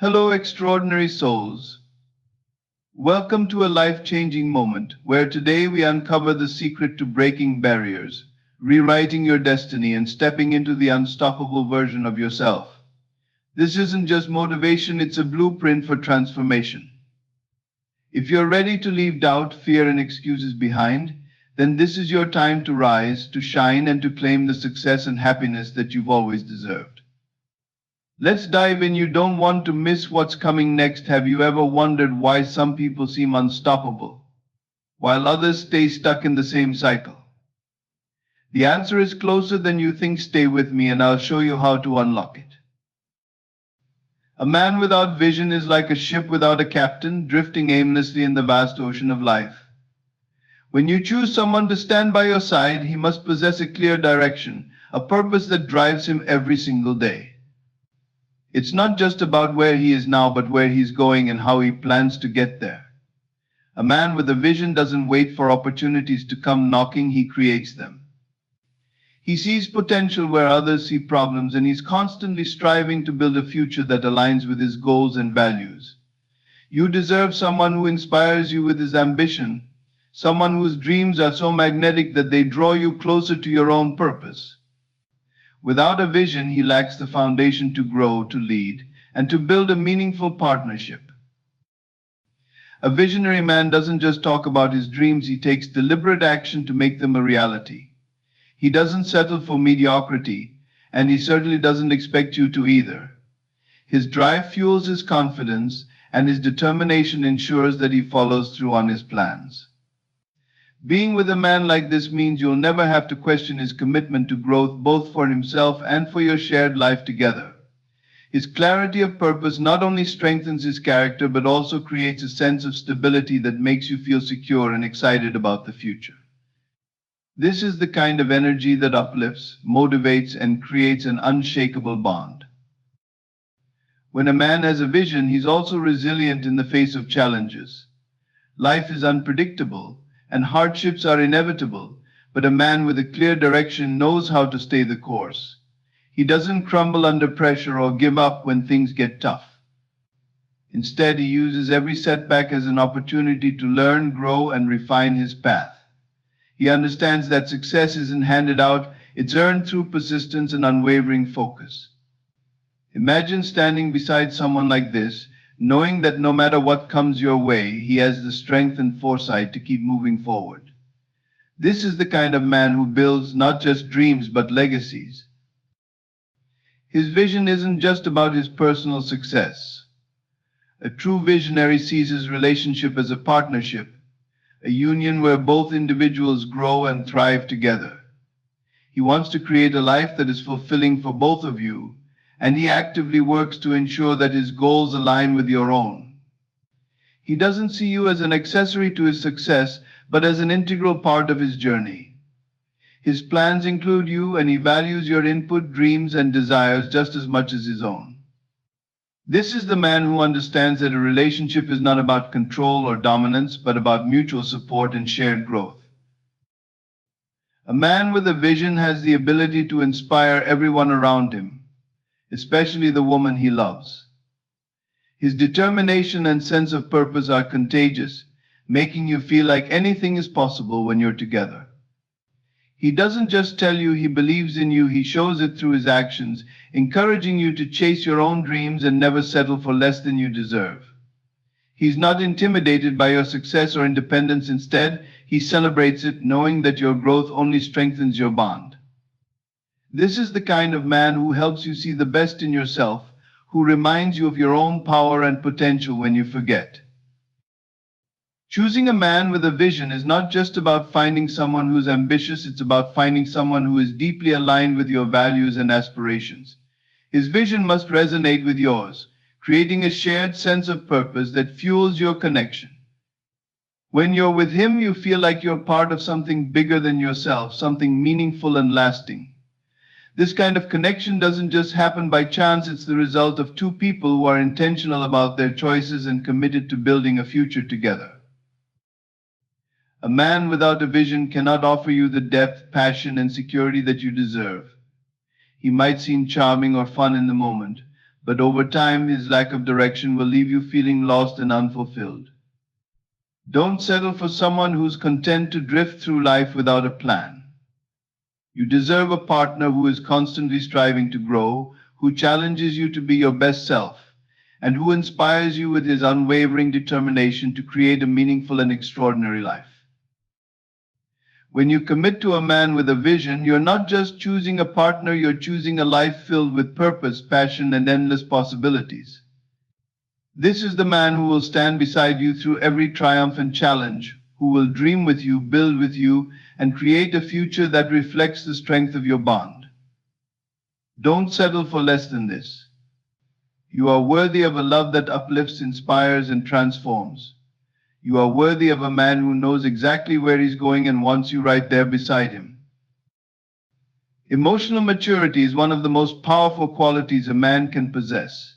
Hello, extraordinary souls. Welcome to a life-changing moment where today we uncover the secret to breaking barriers, rewriting your destiny, and stepping into the unstoppable version of yourself. This isn't just motivation, it's a blueprint for transformation. If you're ready to leave doubt, fear, and excuses behind, then this is your time to rise, to shine, and to claim the success and happiness that you've always deserved. Let's dive in. You don't want to miss what's coming next. Have you ever wondered why some people seem unstoppable, while others stay stuck in the same cycle? The answer is closer than you think. Stay with me and I'll show you how to unlock it. A man without vision is like a ship without a captain, drifting aimlessly in the vast ocean of life. When you choose someone to stand by your side, he must possess a clear direction, a purpose that drives him every single day. It's not just about where he is now, but where he's going and how he plans to get there. A man with a vision doesn't wait for opportunities to come knocking, he creates them. He sees potential where others see problems, and he's constantly striving to build a future that aligns with his goals and values. You deserve someone who inspires you with his ambition, someone whose dreams are so magnetic that they draw you closer to your own purpose. Without a vision, he lacks the foundation to grow, to lead, and to build a meaningful partnership. A visionary man doesn't just talk about his dreams, he takes deliberate action to make them a reality. He doesn't settle for mediocrity, and he certainly doesn't expect you to either. His drive fuels his confidence, and his determination ensures that he follows through on his plans. Being with a man like this means you'll never have to question his commitment to growth, both for himself and for your shared life together. His clarity of purpose not only strengthens his character but also creates a sense of stability that makes you feel secure and excited about the future. This is the kind of energy that uplifts, motivates, and creates an unshakable bond. When a man has a vision, he's also resilient in the face of challenges. Life is unpredictable, and hardships are inevitable, but a man with a clear direction knows how to stay the course. He doesn't crumble under pressure or give up when things get tough. Instead, he uses every setback as an opportunity to learn, grow, and refine his path. He understands that success isn't handed out, it's earned through persistence and unwavering focus. Imagine standing beside someone like this, knowing that no matter what comes your way, he has the strength and foresight to keep moving forward. This is the kind of man who builds not just dreams but legacies. His vision isn't just about his personal success. A true visionary sees his relationship as a partnership, a union where both individuals grow and thrive together. He wants to create a life that is fulfilling for both of you, and he actively works to ensure that his goals align with your own. He doesn't see you as an accessory to his success, but as an integral part of his journey. His plans include you, and he values your input, dreams, and desires just as much as his own. This is the man who understands that a relationship is not about control or dominance, but about mutual support and shared growth. A man with a vision has the ability to inspire everyone around him, especially the woman he loves. His determination and sense of purpose are contagious, making you feel like anything is possible when you're together. He doesn't just tell you he believes in you, he shows it through his actions, encouraging you to chase your own dreams and never settle for less than you deserve. He's not intimidated by your success or independence. Instead, he celebrates it, knowing that your growth only strengthens your bond. This is the kind of man who helps you see the best in yourself, who reminds you of your own power and potential when you forget. Choosing a man with a vision is not just about finding someone who's ambitious, it's about finding someone who is deeply aligned with your values and aspirations. His vision must resonate with yours, creating a shared sense of purpose that fuels your connection. When you're with him, you feel like you're part of something bigger than yourself, something meaningful and lasting. This kind of connection doesn't just happen by chance, it's the result of two people who are intentional about their choices and committed to building a future together. A man without a vision cannot offer you the depth, passion, and security that you deserve. He might seem charming or fun in the moment, but over time his lack of direction will leave you feeling lost and unfulfilled. Don't settle for someone who's content to drift through life without a plan. You deserve a partner who is constantly striving to grow, who challenges you to be your best self, and who inspires you with his unwavering determination to create a meaningful and extraordinary life. When you commit to a man with a vision, you're not just choosing a partner, you're choosing a life filled with purpose, passion, and endless possibilities. This is the man who will stand beside you through every triumph and challenge, who will dream with you, build with you, and create a future that reflects the strength of your bond. Don't settle for less than this. You are worthy of a love that uplifts, inspires, and transforms. You are worthy of a man who knows exactly where he's going and wants you right there beside him. Emotional maturity is one of the most powerful qualities a man can possess.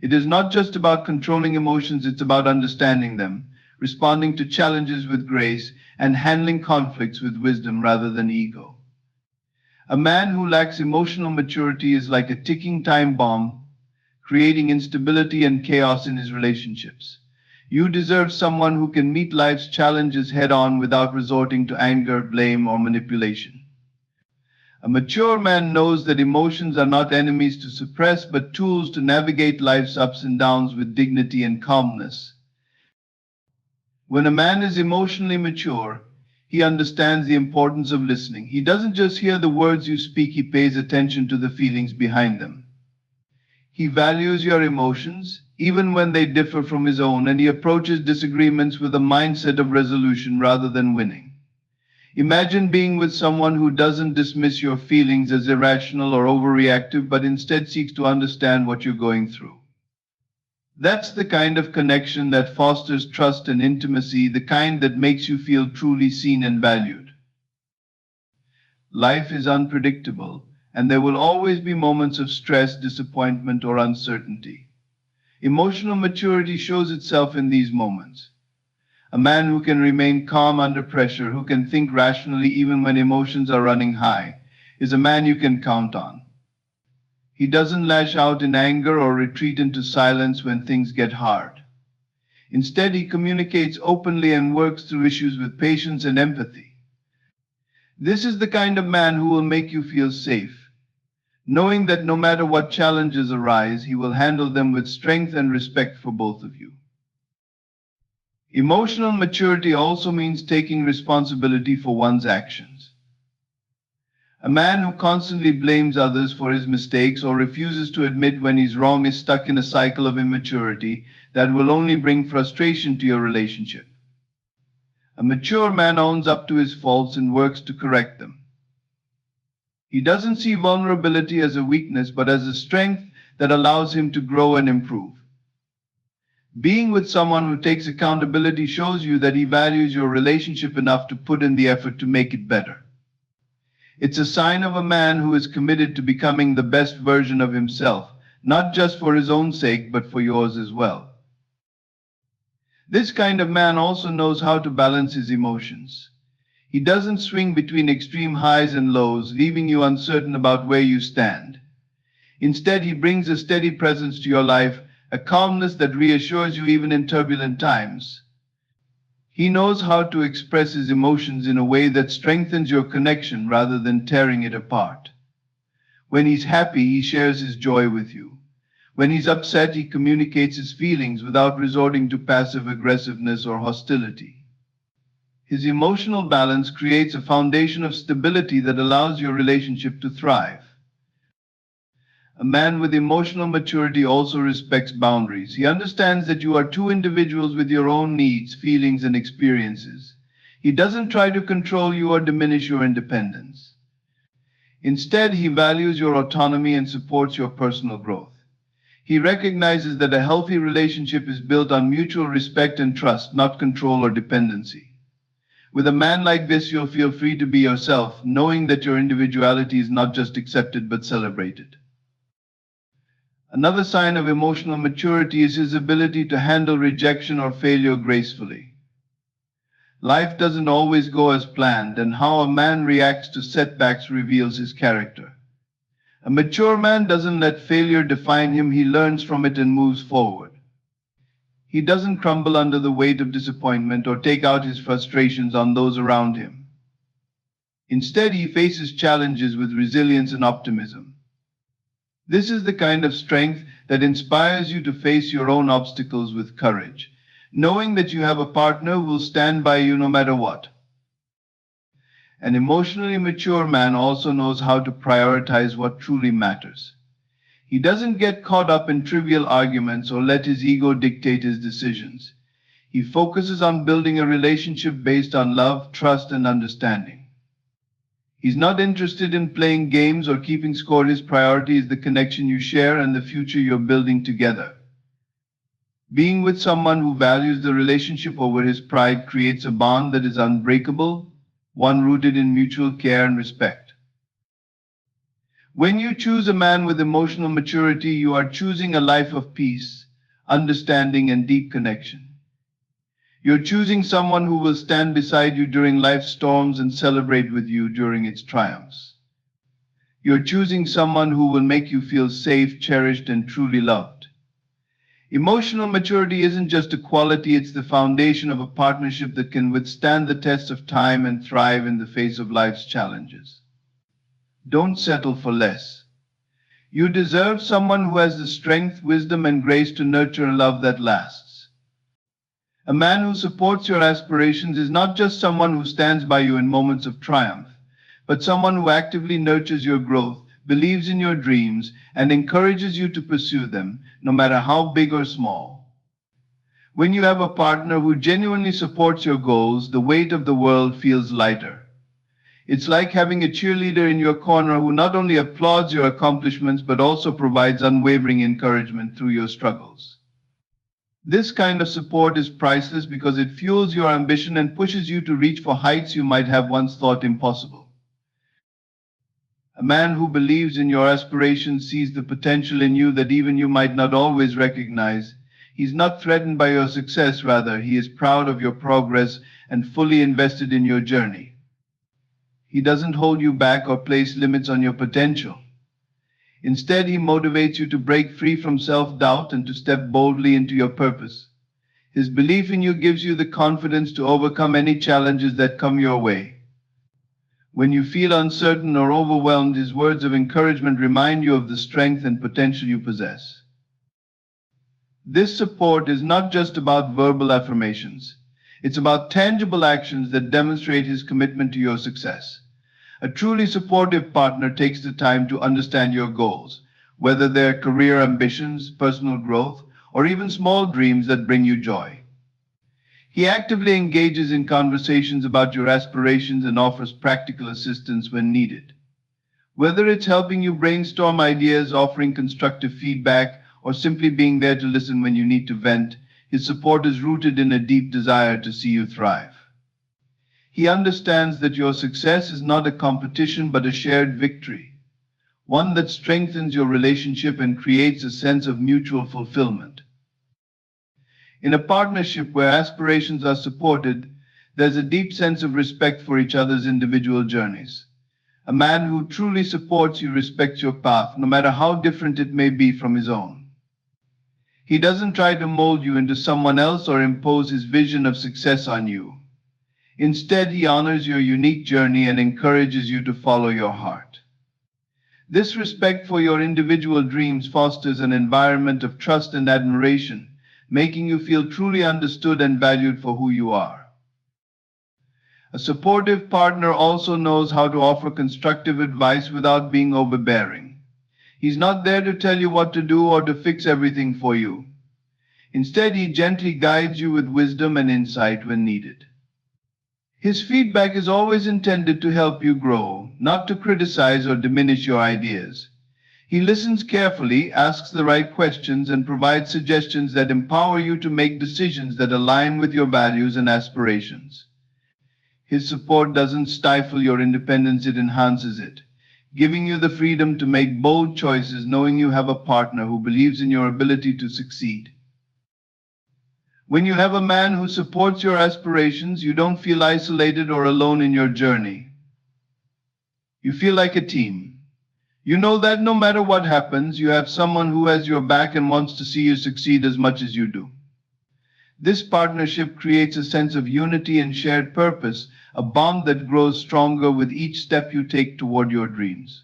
It is not just about controlling emotions, it's about understanding them, responding to challenges with grace, and handling conflicts with wisdom rather than ego. A man who lacks emotional maturity is like a ticking time bomb, creating instability and chaos in his relationships. You deserve someone who can meet life's challenges head-on without resorting to anger, blame, or manipulation. A mature man knows that emotions are not enemies to suppress, but tools to navigate life's ups and downs with dignity and calmness. When a man is emotionally mature, he understands the importance of listening. He doesn't just hear the words you speak, he pays attention to the feelings behind them. He values your emotions, even when they differ from his own, and he approaches disagreements with a mindset of resolution rather than winning. Imagine being with someone who doesn't dismiss your feelings as irrational or overreactive, but instead seeks to understand what you're going through. That's the kind of connection that fosters trust and intimacy, the kind that makes you feel truly seen and valued. Life is unpredictable, and there will always be moments of stress, disappointment, or uncertainty. Emotional maturity shows itself in these moments. A man who can remain calm under pressure, who can think rationally even when emotions are running high, is a man you can count on. He doesn't lash out in anger or retreat into silence when things get hard. Instead, he communicates openly and works through issues with patience and empathy. This is the kind of man who will make you feel safe, knowing that no matter what challenges arise, he will handle them with strength and respect for both of you. Emotional maturity also means taking responsibility for one's actions. A man who constantly blames others for his mistakes or refuses to admit when he's wrong is stuck in a cycle of immaturity that will only bring frustration to your relationship. A mature man owns up to his faults and works to correct them. He doesn't see vulnerability as a weakness, but as a strength that allows him to grow and improve. Being with someone who takes accountability shows you that he values your relationship enough to put in the effort to make it better. It's a sign of a man who is committed to becoming the best version of himself, not just for his own sake, but for yours as well. This kind of man also knows how to balance his emotions. He doesn't swing between extreme highs and lows, leaving you uncertain about where you stand. Instead, he brings a steady presence to your life, a calmness that reassures you even in turbulent times. He knows how to express his emotions in a way that strengthens your connection rather than tearing it apart. When he's happy, he shares his joy with you. When he's upset, he communicates his feelings without resorting to passive aggressiveness or hostility. His emotional balance creates a foundation of stability that allows your relationship to thrive. A man with emotional maturity also respects boundaries. He understands that you are two individuals with your own needs, feelings, and experiences. He doesn't try to control you or diminish your independence. Instead, he values your autonomy and supports your personal growth. He recognizes that a healthy relationship is built on mutual respect and trust, not control or dependency. With a man like this, you'll feel free to be yourself, knowing that your individuality is not just accepted but celebrated. Another sign of emotional maturity is his ability to handle rejection or failure gracefully. Life doesn't always go as planned, and how a man reacts to setbacks reveals his character. A mature man doesn't let failure define him, he learns from it and moves forward. He doesn't crumble under the weight of disappointment or take out his frustrations on those around him. Instead, he faces challenges with resilience and optimism. This is the kind of strength that inspires you to face your own obstacles with courage, knowing that you have a partner who will stand by you no matter what. An emotionally mature man also knows how to prioritize what truly matters. He doesn't get caught up in trivial arguments or let his ego dictate his decisions. He focuses on building a relationship based on love, trust, and understanding. He's not interested in playing games or keeping score. His priority is the connection you share and the future you're building together. Being with someone who values the relationship over his pride creates a bond that is unbreakable, one rooted in mutual care and respect. When you choose a man with emotional maturity, you are choosing a life of peace, understanding, and deep connection. You're choosing someone who will stand beside you during life's storms and celebrate with you during its triumphs. You're choosing someone who will make you feel safe, cherished, and truly loved. Emotional maturity isn't just a quality, it's the foundation of a partnership that can withstand the test of time and thrive in the face of life's challenges. Don't settle for less. You deserve someone who has the strength, wisdom, and grace to nurture a love that lasts. A man who supports your aspirations is not just someone who stands by you in moments of triumph, but someone who actively nurtures your growth, believes in your dreams, and encourages you to pursue them, no matter how big or small. When you have a partner who genuinely supports your goals, the weight of the world feels lighter. It's like having a cheerleader in your corner who not only applauds your accomplishments but also provides unwavering encouragement through your struggles. This kind of support is priceless because it fuels your ambition and pushes you to reach for heights you might have once thought impossible. A man who believes in your aspirations sees the potential in you that even you might not always recognize. He's not threatened by your success, rather, he is proud of your progress and fully invested in your journey. He doesn't hold you back or place limits on your potential. Instead, he motivates you to break free from self-doubt and to step boldly into your purpose. His belief in you gives you the confidence to overcome any challenges that come your way. When you feel uncertain or overwhelmed, his words of encouragement remind you of the strength and potential you possess. This support is not just about verbal affirmations. It's about tangible actions that demonstrate his commitment to your success. A truly supportive partner takes the time to understand your goals, whether they're career ambitions, personal growth, or even small dreams that bring you joy. He actively engages in conversations about your aspirations and offers practical assistance when needed. Whether it's helping you brainstorm ideas, offering constructive feedback, or simply being there to listen when you need to vent, his support is rooted in a deep desire to see you thrive. He understands that your success is not a competition but a shared victory, one that strengthens your relationship and creates a sense of mutual fulfillment. In a partnership where aspirations are supported, there's a deep sense of respect for each other's individual journeys. A man who truly supports you respects your path, no matter how different it may be from his own. He doesn't try to mold you into someone else or impose his vision of success on you. Instead, he honors your unique journey and encourages you to follow your heart. This respect for your individual dreams fosters an environment of trust and admiration, making you feel truly understood and valued for who you are. A supportive partner also knows how to offer constructive advice without being overbearing. He's not there to tell you what to do or to fix everything for you. Instead, he gently guides you with wisdom and insight when needed. His feedback is always intended to help you grow, not to criticize or diminish your ideas. He listens carefully, asks the right questions, and provides suggestions that empower you to make decisions that align with your values and aspirations. His support doesn't stifle your independence, it enhances it, giving you the freedom to make bold choices, knowing you have a partner who believes in your ability to succeed. When you have a man who supports your aspirations, you don't feel isolated or alone in your journey. You feel like a team. You know that no matter what happens, you have someone who has your back and wants to see you succeed as much as you do. This partnership creates a sense of unity and shared purpose, a bond that grows stronger with each step you take toward your dreams.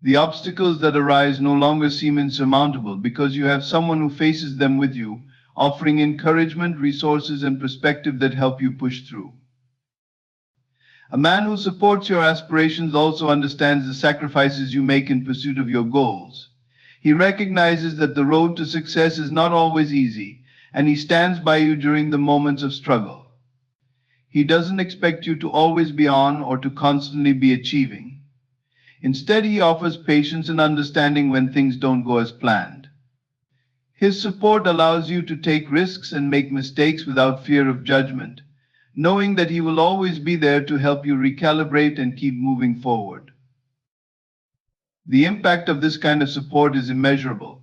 The obstacles that arise no longer seem insurmountable because you have someone who faces them with you, offering encouragement, resources, and perspective that help you push through. A man who supports your aspirations also understands the sacrifices you make in pursuit of your goals. He recognizes that the road to success is not always easy, and he stands by you during the moments of struggle. He doesn't expect you to always be on or to constantly be achieving. Instead, he offers patience and understanding when things don't go as planned. His support allows you to take risks and make mistakes without fear of judgment, knowing that he will always be there to help you recalibrate and keep moving forward. The impact of this kind of support is immeasurable.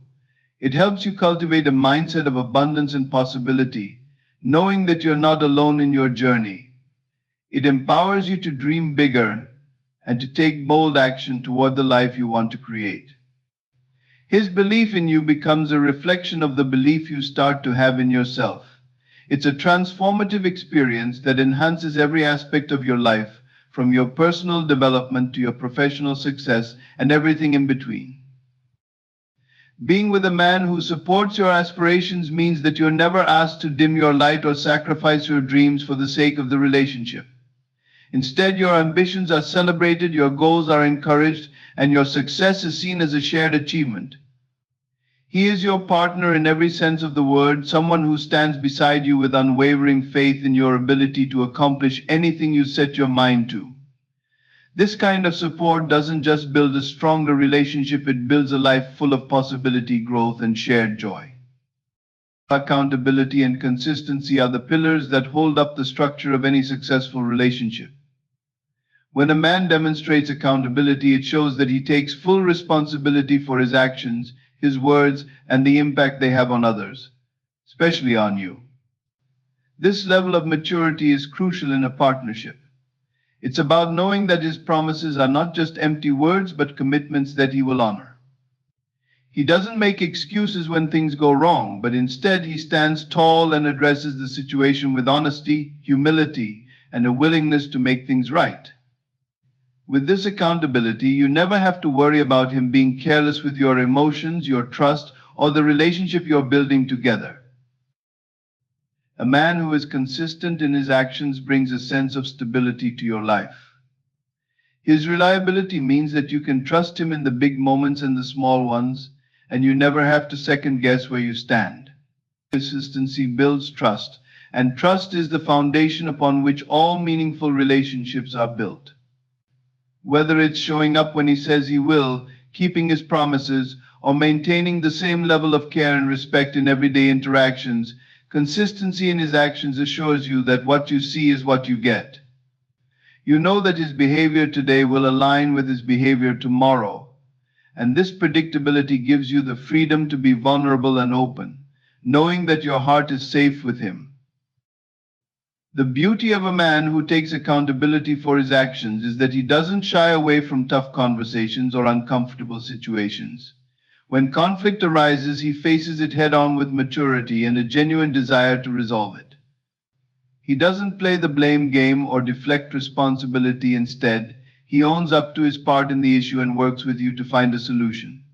It helps you cultivate a mindset of abundance and possibility, knowing that you're not alone in your journey. It empowers you to dream bigger and to take bold action toward the life you want to create. His belief in you becomes a reflection of the belief you start to have in yourself. It's a transformative experience that enhances every aspect of your life, from your personal development to your professional success and everything in between. Being with a man who supports your aspirations means that you're never asked to dim your light or sacrifice your dreams for the sake of the relationship. Instead, your ambitions are celebrated, your goals are encouraged, and your success is seen as a shared achievement. He is your partner in every sense of the word, someone who stands beside you with unwavering faith in your ability to accomplish anything you set your mind to. This kind of support doesn't just build a stronger relationship, it builds a life full of possibility, growth, and shared joy. Accountability and consistency are the pillars that hold up the structure of any successful relationship. When a man demonstrates accountability, it shows that he takes full responsibility for his actions, his words, and the impact they have on others, especially on you. This level of maturity is crucial in a partnership. It's about knowing that his promises are not just empty words, but commitments that he will honor. He doesn't make excuses when things go wrong, but instead he stands tall and addresses the situation with honesty, humility, and a willingness to make things right. With this accountability, you never have to worry about him being careless with your emotions, your trust, or the relationship you're building together. A man who is consistent in his actions brings a sense of stability to your life. His reliability means that you can trust him in the big moments and the small ones, and you never have to second guess where you stand. Consistency builds trust, and trust is the foundation upon which all meaningful relationships are built. Whether it's showing up when he says he will, keeping his promises, or maintaining the same level of care and respect in everyday interactions, consistency in his actions assures you that what you see is what you get. You know that his behavior today will align with his behavior tomorrow, and this predictability gives you the freedom to be vulnerable and open, knowing that your heart is safe with him. The beauty of a man who takes accountability for his actions is that he doesn't shy away from tough conversations or uncomfortable situations. When conflict arises, he faces it head-on with maturity and a genuine desire to resolve it. He doesn't play the blame game or deflect responsibility. Instead, he owns up to his part in the issue and works with you to find a solution.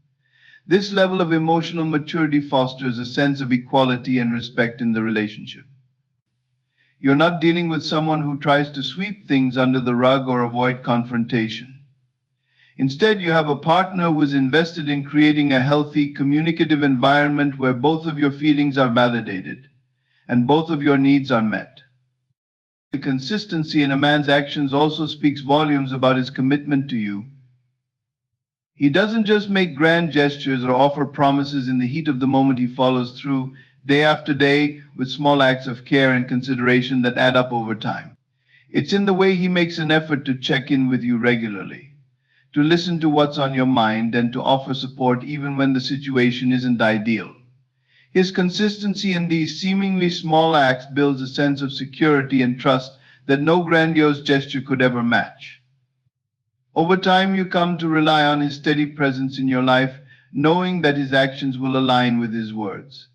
This level of emotional maturity fosters a sense of equality and respect in the relationship. You're not dealing with someone who tries to sweep things under the rug or avoid confrontation. Instead, you have a partner who is invested in creating a healthy, communicative environment where both of your feelings are validated and both of your needs are met. The consistency in a man's actions also speaks volumes about his commitment to you. He doesn't just make grand gestures or offer promises in the heat of the moment. He follows through day after day with small acts of care and consideration that add up over time. It's in the way he makes an effort to check in with you regularly, to listen to what's on your mind, and to offer support even when the situation isn't ideal. His consistency in these seemingly small acts builds a sense of security and trust that no grandiose gesture could ever match. Over time, you come to rely on his steady presence in your life, knowing that his actions will align with his words.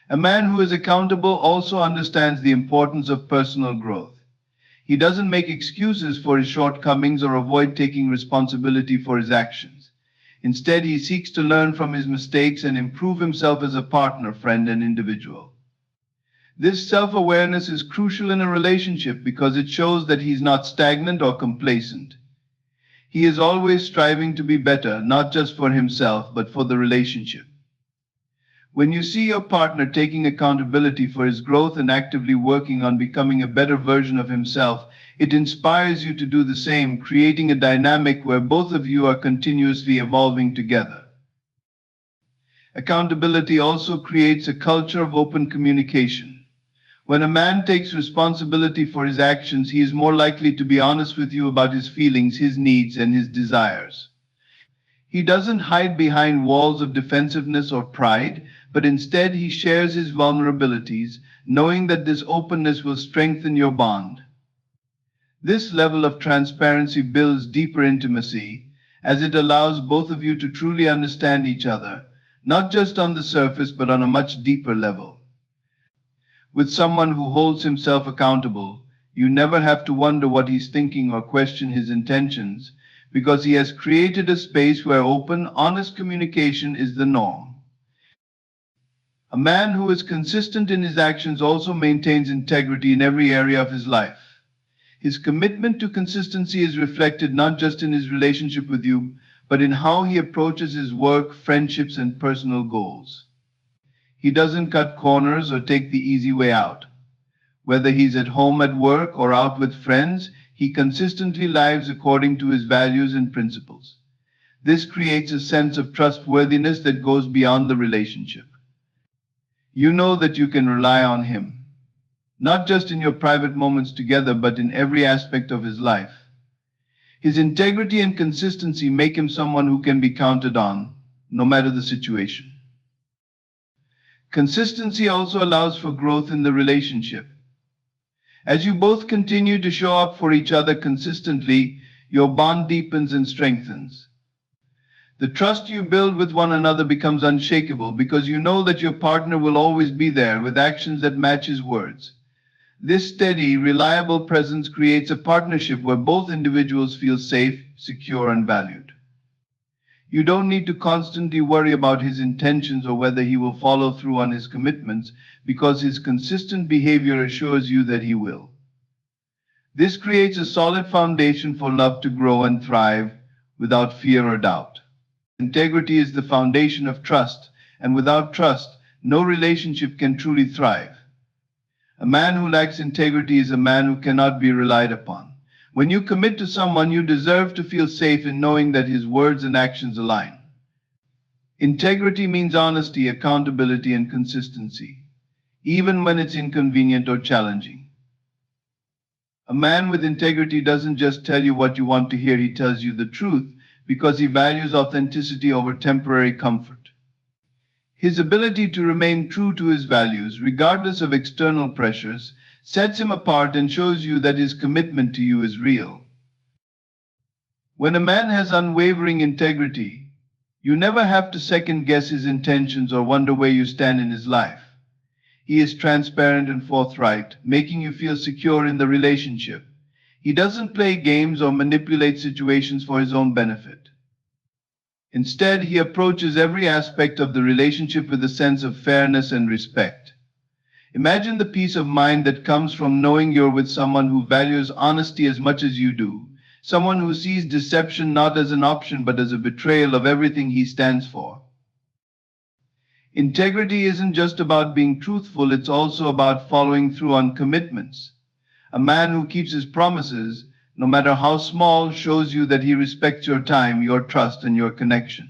A man who is accountable also understands the importance of personal growth. He doesn't make excuses for his shortcomings or avoid taking responsibility for his actions. Instead, he seeks to learn from his mistakes and improve himself as a partner, friend, and individual. This self-awareness is crucial in a relationship because it shows that he's not stagnant or complacent. He is always striving to be better, not just for himself, but for the relationship. When you see your partner taking accountability for his growth and actively working on becoming a better version of himself, it inspires you to do the same, creating a dynamic where both of you are continuously evolving together. Accountability also creates a culture of open communication. When a man takes responsibility for his actions, he is more likely to be honest with you about his feelings, his needs, and his desires. He doesn't hide behind walls of defensiveness or pride, but instead he shares his vulnerabilities, knowing that this openness will strengthen your bond. This level of transparency builds deeper intimacy, as it allows both of you to truly understand each other, not just on the surface but on a much deeper level. With someone who holds himself accountable, you never have to wonder what he's thinking or question his intentions, because he has created a space where open, honest communication is the norm. A man who is consistent in his actions also maintains integrity in every area of his life. His commitment to consistency is reflected not just in his relationship with you, but in how he approaches his work, friendships, and personal goals. He doesn't cut corners or take the easy way out. Whether he's at home, at work, or out with friends, he consistently lives according to his values and principles. This creates a sense of trustworthiness that goes beyond the relationship. You know that you can rely on him, not just in your private moments together, but in every aspect of his life. His integrity and consistency make him someone who can be counted on, no matter the situation. Consistency also allows for growth in the relationship. As you both continue to show up for each other consistently, your bond deepens and strengthens. The trust you build with one another becomes unshakable because you know that your partner will always be there with actions that match his words. This steady, reliable presence creates a partnership where both individuals feel safe, secure, and valued. You don't need to constantly worry about his intentions or whether he will follow through on his commitments, because his consistent behavior assures you that he will. This creates a solid foundation for love to grow and thrive without fear or doubt. Integrity is the foundation of trust, and without trust, no relationship can truly thrive. A man who lacks integrity is a man who cannot be relied upon. When you commit to someone, you deserve to feel safe in knowing that his words and actions align. Integrity means honesty, accountability, and consistency, even when it's inconvenient or challenging. A man with integrity doesn't just tell you what you want to hear, he tells you the truth because he values authenticity over temporary comfort. His ability to remain true to his values, regardless of external pressures, sets him apart and shows you that his commitment to you is real. When a man has unwavering integrity, you never have to second guess his intentions or wonder where you stand in his life. He is transparent and forthright, making you feel secure in the relationship. He doesn't play games or manipulate situations for his own benefit. Instead, he approaches every aspect of the relationship with a sense of fairness and respect. Imagine the peace of mind that comes from knowing you're with someone who values honesty as much as you do, someone who sees deception not as an option but as a betrayal of everything he stands for. Integrity isn't just about being truthful, it's also about following through on commitments. A man who keeps his promises, no matter how small, shows you that he respects your time, your trust, and your connection.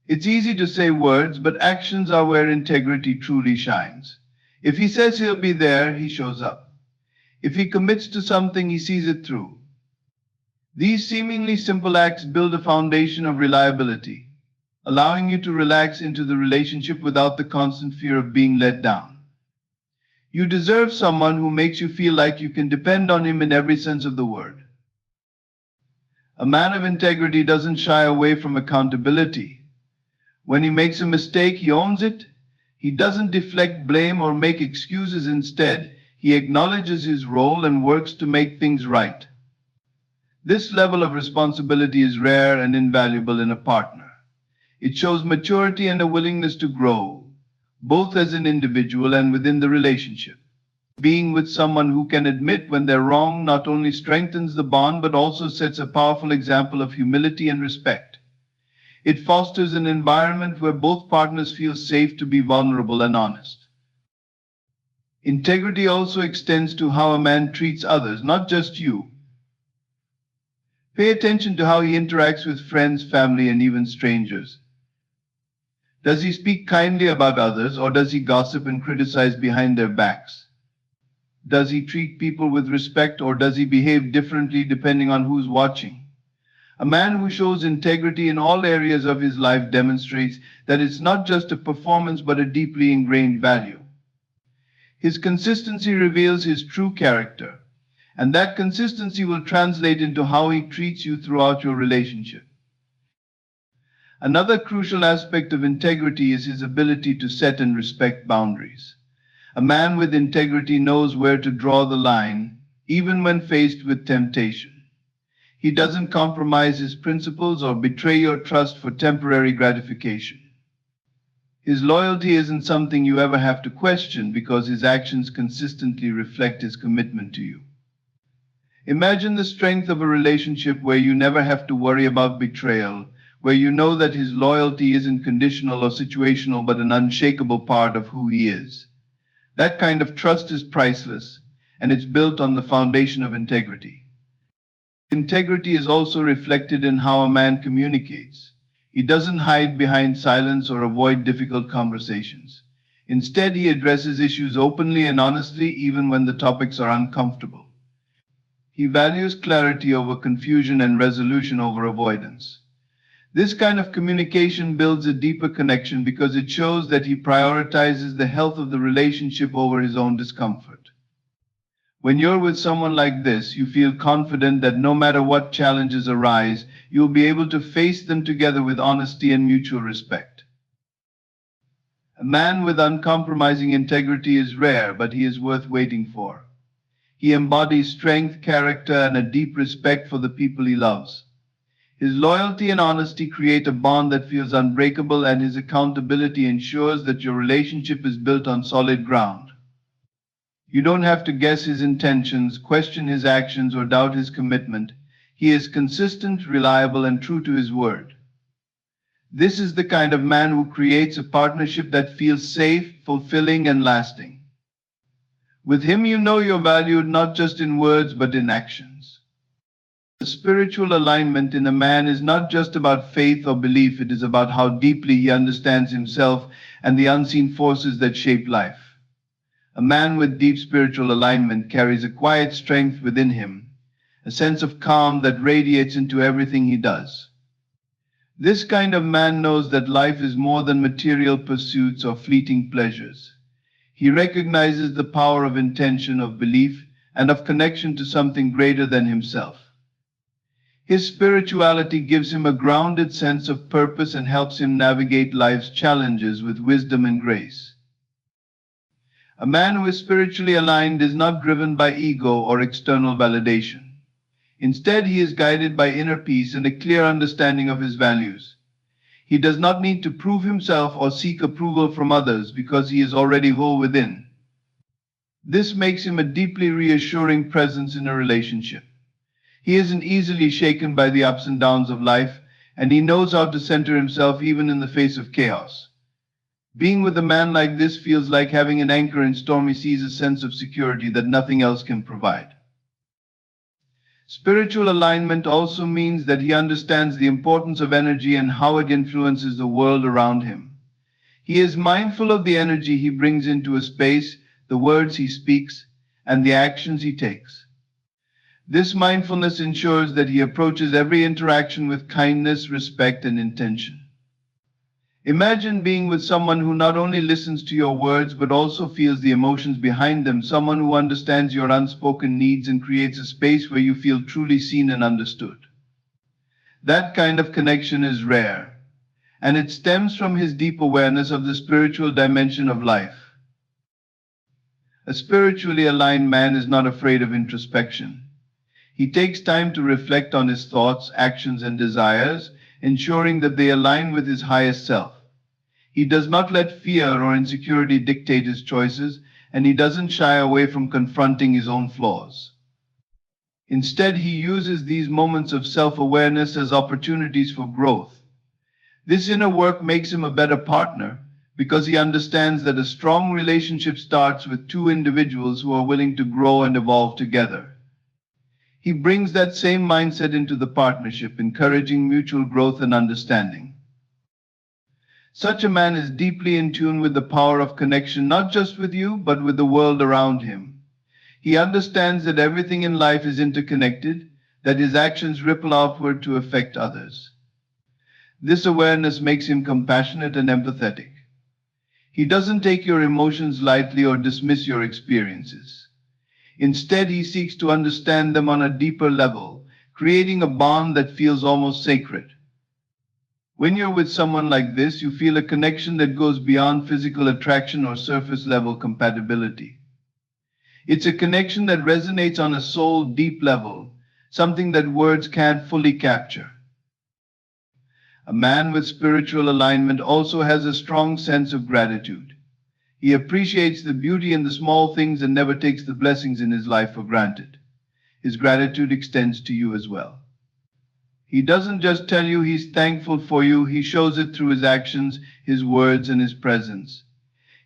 It's easy to say words, but actions are where integrity truly shines. If he says he'll be there, he shows up. If he commits to something, he sees it through. These seemingly simple acts build a foundation of reliability, allowing you to relax into the relationship without the constant fear of being let down. You deserve someone who makes you feel like you can depend on him in every sense of the word. A man of integrity doesn't shy away from accountability. When he makes a mistake, he owns it. He doesn't deflect blame or make excuses. Instead, he acknowledges his role and works to make things right. This level of responsibility is rare and invaluable in a partner. It shows maturity and a willingness to grow, both as an individual and within the relationship. Being with someone who can admit when they're wrong not only strengthens the bond but also sets a powerful example of humility and respect. It fosters an environment where both partners feel safe to be vulnerable and honest. Integrity also extends to how a man treats others, not just you. Pay attention to how he interacts with friends, family, and even strangers. Does he speak kindly about others, or does he gossip and criticize behind their backs? Does he treat people with respect, or does he behave differently depending on who's watching? A man who shows integrity in all areas of his life demonstrates that it's not just a performance but a deeply ingrained value. His consistency reveals his true character, and that consistency will translate into how he treats you throughout your relationship. Another crucial aspect of integrity is his ability to set and respect boundaries. A man with integrity knows where to draw the line, even when faced with temptation. He doesn't compromise his principles or betray your trust for temporary gratification. His loyalty isn't something you ever have to question because his actions consistently reflect his commitment to you. Imagine the strength of a relationship where you never have to worry about betrayal, where you know that his loyalty isn't conditional or situational but an unshakable part of who he is. That kind of trust is priceless, and it's built on the foundation of integrity. Integrity is also reflected in how a man communicates. He doesn't hide behind silence or avoid difficult conversations. Instead, he addresses issues openly and honestly, even when the topics are uncomfortable. He values clarity over confusion and resolution over avoidance. This kind of communication builds a deeper connection because it shows that he prioritizes the health of the relationship over his own discomfort. When you're with someone like this, you feel confident that no matter what challenges arise, you'll be able to face them together with honesty and mutual respect. A man with uncompromising integrity is rare, but he is worth waiting for. He embodies strength, character, and a deep respect for the people he loves. His loyalty and honesty create a bond that feels unbreakable, and his accountability ensures that your relationship is built on solid ground. You don't have to guess his intentions, question his actions, or doubt his commitment. He is consistent, reliable, and true to his word. This is the kind of man who creates a partnership that feels safe, fulfilling, and lasting. With him, you know you're valued not just in words but in actions. The spiritual alignment in a man is not just about faith or belief, it is about how deeply he understands himself and the unseen forces that shape life. A man with deep spiritual alignment carries a quiet strength within him, a sense of calm that radiates into everything he does. This kind of man knows that life is more than material pursuits or fleeting pleasures. He recognizes the power of intention, of belief, and of connection to something greater than himself. His spirituality gives him a grounded sense of purpose and helps him navigate life's challenges with wisdom and grace. A man who is spiritually aligned is not driven by ego or external validation. Instead, he is guided by inner peace and a clear understanding of his values. He does not need to prove himself or seek approval from others because he is already whole within. This makes him a deeply reassuring presence in a relationship. He isn't easily shaken by the ups and downs of life, and he knows how to center himself even in the face of chaos. Being with a man like this feels like having an anchor in stormy seas, a sense of security that nothing else can provide. Spiritual alignment also means that he understands the importance of energy and how it influences the world around him. He is mindful of the energy he brings into a space, the words he speaks, and the actions he takes. This mindfulness ensures that he approaches every interaction with kindness, respect, and intention. Imagine being with someone who not only listens to your words but also feels the emotions behind them, someone who understands your unspoken needs and creates a space where you feel truly seen and understood. That kind of connection is rare, and it stems from his deep awareness of the spiritual dimension of life. A spiritually aligned man is not afraid of introspection. He takes time to reflect on his thoughts, actions, and desires, ensuring that they align with his highest self. He does not let fear or insecurity dictate his choices, and he doesn't shy away from confronting his own flaws. Instead, he uses these moments of self-awareness as opportunities for growth. This inner work makes him a better partner because he understands that a strong relationship starts with two individuals who are willing to grow and evolve together. He brings that same mindset into the partnership, encouraging mutual growth and understanding. Such a man is deeply in tune with the power of connection, not just with you, but with the world around him. He understands that everything in life is interconnected, that his actions ripple outward to affect others. This awareness makes him compassionate and empathetic. He doesn't take your emotions lightly or dismiss your experiences. Instead, he seeks to understand them on a deeper level, creating a bond that feels almost sacred. When you're with someone like this, you feel a connection that goes beyond physical attraction or surface-level compatibility. It's a connection that resonates on a soul deep level, something that words can't fully capture. A man with spiritual alignment also has a strong sense of gratitude. He appreciates the beauty in the small things and never takes the blessings in his life for granted. His gratitude extends to you as well. He doesn't just tell you he's thankful for you, he shows it through his actions, his words, and his presence.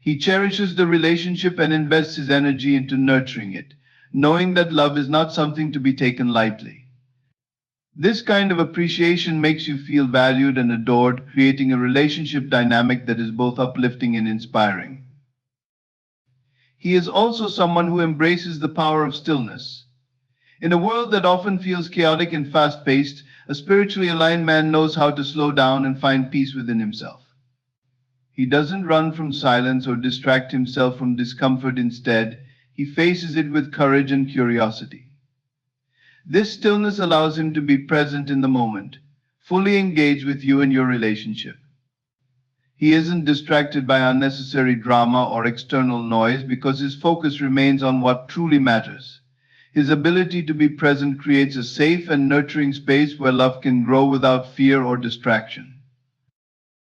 He cherishes the relationship and invests his energy into nurturing it, knowing that love is not something to be taken lightly. This kind of appreciation makes you feel valued and adored, creating a relationship dynamic that is both uplifting and inspiring. He is also someone who embraces the power of stillness. In a world that often feels chaotic and fast-paced, a spiritually aligned man knows how to slow down and find peace within himself. He doesn't run from silence or distract himself from discomfort. Instead, he faces it with courage and curiosity. This stillness allows him to be present in the moment, fully engaged with you and your relationship. He isn't distracted by unnecessary drama or external noise because his focus remains on what truly matters. His ability to be present creates a safe and nurturing space where love can grow without fear or distraction.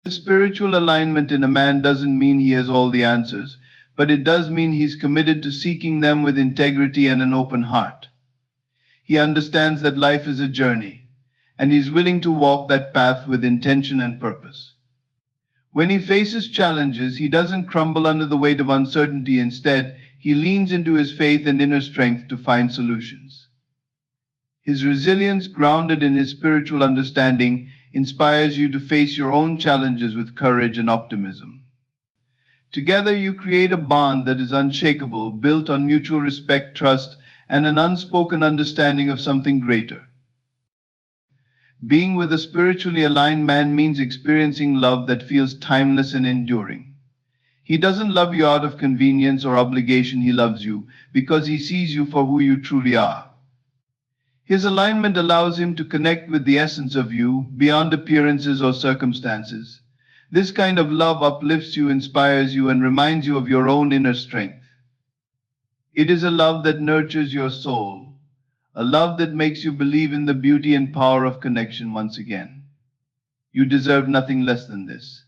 Spiritual alignment in a man doesn't mean he has all the answers, but it does mean he's committed to seeking them with integrity and an open heart. He understands that life is a journey, and he's willing to walk that path with intention and purpose. When he faces challenges, he doesn't crumble under the weight of uncertainty. Instead, he leans into his faith and inner strength to find solutions. His resilience, grounded in his spiritual understanding, inspires you to face your own challenges with courage and optimism. Together, you create a bond that is unshakable, built on mutual respect, trust, and an unspoken understanding of something greater. Being with a spiritually aligned man means experiencing love that feels timeless and enduring. He doesn't love you out of convenience or obligation. He loves you because he sees you for who you truly are. His alignment allows him to connect with the essence of you, beyond appearances or circumstances. This kind of love uplifts you, inspires you, and reminds you of your own inner strength. It is a love that nurtures your soul, a love that makes you believe in the beauty and power of connection once again. You deserve nothing less than this.